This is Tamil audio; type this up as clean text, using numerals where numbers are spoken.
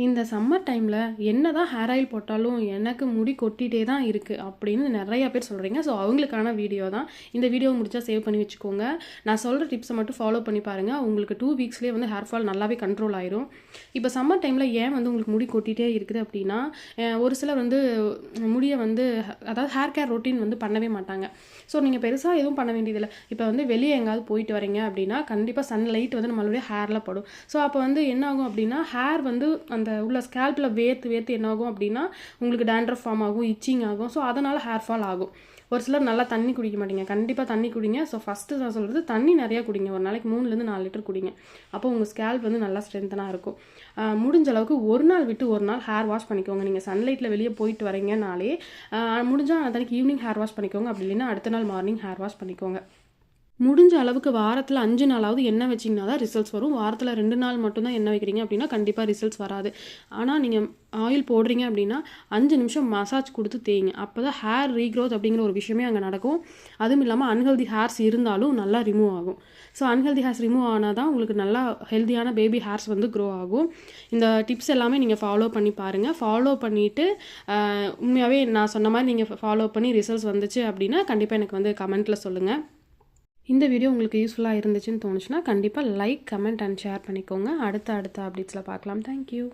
இந்த சம்மர் டைமில் என்ன தான் ஹேர் ஆயில் போட்டாலும் எனக்கு முடி கொட்டிகிட்டே தான் இருக்குது அப்படின்னு நிறையா பேர் சொல்கிறீங்க. ஸோ அவங்களுக்கான வீடியோ தான் இந்த வீடியோ. முடிச்சா சேவ் பண்ணி வச்சுக்கோங்க. நான் சொல்கிற டிப்ஸை மட்டும் ஃபாலோ பண்ணி பாருங்கள். உங்களுக்கு 2 வீக்ஸ்லேயே வந்து ஹேர் ஃபால் நல்லாவே கண்ட்ரோல் ஆயிரும். இப்போ சம்மர் டைமில் ஏன் வந்து உங்களுக்கு முடி கொட்டிகிட்டே இருக்குது அப்படின்னா, ஒரு சிலர் வந்து முடியை வந்து அதாவது ஹேர் கேர் ரொட்டீன் வந்து பண்ணவே மாட்டாங்க. ஸோ நீங்கள் பெருசாக எதுவும் பண்ண வேண்டியதில்லை. இப்போ வந்து வெளியே எங்கேயாவது போயிட்டு வரீங்க அப்படின்னா கண்டிப்பாக சன்லைட் வந்து நம்மளுடைய ஹேரில் படும். ஸோ அப்போ வந்து என்ன ஆகும் அப்படின்னா, ஹேர் வந்து அந்த உள்ள ஸ்கேல்பில் வேர்த்து என்ன ஆகும் அப்படின்னா உங்களுக்கு டேண்ட்ரஃப் ஃபார்ம் ஆகும், இச்சிங் ஆகும். ஸோ அதனால் ஹேர் ஃபால் ஆகும். ஒரு சிலர் நல்லா தண்ணி குடிக்க மாட்டீங்க. கண்டிப்பாக தண்ணி குடிங்க. ஸோ ஃபஸ்ட்டு நான் சொல்கிறது தண்ணி நிறையா குடிங்க. ஒரு நாளைக்கு 3லேருந்து 4 லிட்டர் குடிங்க. அப்போ உங்கள் ஸ்கேல்ப் வந்து நல்லா ஸ்ட்ரென்த்தனாக இருக்கும். முடிஞ்ச அளவுக்கு ஒரு நாள் விட்டு ஒரு நாள் ஹேர் வாஷ் பண்ணிக்கோங்க. நீங்கள் சன்லைட்டில் வெளியே போயிட்டு வரீங்கனாலே முடிஞ்சால் அன்றைக்கி ஈவினிங் ஹேர் வாஷ் பண்ணிக்கோங்க. அப்படி இல்லைன்னா அடுத்த நாள் மார்னிங் ஹேர் வாஷ் பண்ணிக்கோங்க. முடிஞ்ச அளவுக்கு வாரத்தில் 5 நாளாவது எண்ணெய் வச்சிங்கன்னா தான் ரிசல்ட்ஸ் வரும். வாரத்தில் 2 நாள் மட்டும்தான் எண்ணெய் வைக்கிறீங்க அப்படின்னா கண்டிப்பாக ரிசல்ட்ஸ் வராது. ஆனால் நீங்கள் ஆயில் போடுறீங்க அப்படின்னா 5 நிமிஷம் மசாஜ் கொடுத்து தேய்ங்க. அப்போ தான் ஹேர் ரீக்ரோத் அப்படிங்கிற ஒரு விஷயமே அங்கே நடக்கும். அதுவும் இல்லாமல் அன்ஹெல்தி ஹேர்ஸ் இருந்தாலும் நல்லா ரிமூவ் ஆகும். ஸோ அன்ஹெல்தி ஹேர்ஸ் ரிமூவ் ஆனால் தான் உங்களுக்கு நல்லா ஹெல்த்தியான பேபி ஹேர்ஸ் வந்து க்ரோ ஆகும். இந்த டிப்ஸ் எல்லாமே நீங்கள் ஃபாலோ பண்ணி பாருங்கள். ஃபாலோ பண்ணிவிட்டு உண்மையாகவே நான் சொன்ன மாதிரி நீங்கள் ஃபாலோ பண்ணி ரிசல்ட்ஸ் வந்துச்சு அப்படின்னா கண்டிப்பாக எனக்கு வந்து கமெண்ட்டில் சொல்லுங்கள். இந்த வீடியோ உங்களுக்கு யூஸ்ஃபுல்லாக இருந்துச்சுன்னு தோணுச்சுன்னா கண்டிப்பாக லைக், கமெண்ட் அண்ட் ஷேர் பண்ணிக்கோங்க. அடுத்த அப்டேட்ஸில் பார்க்கலாம். தேங்க்யூ.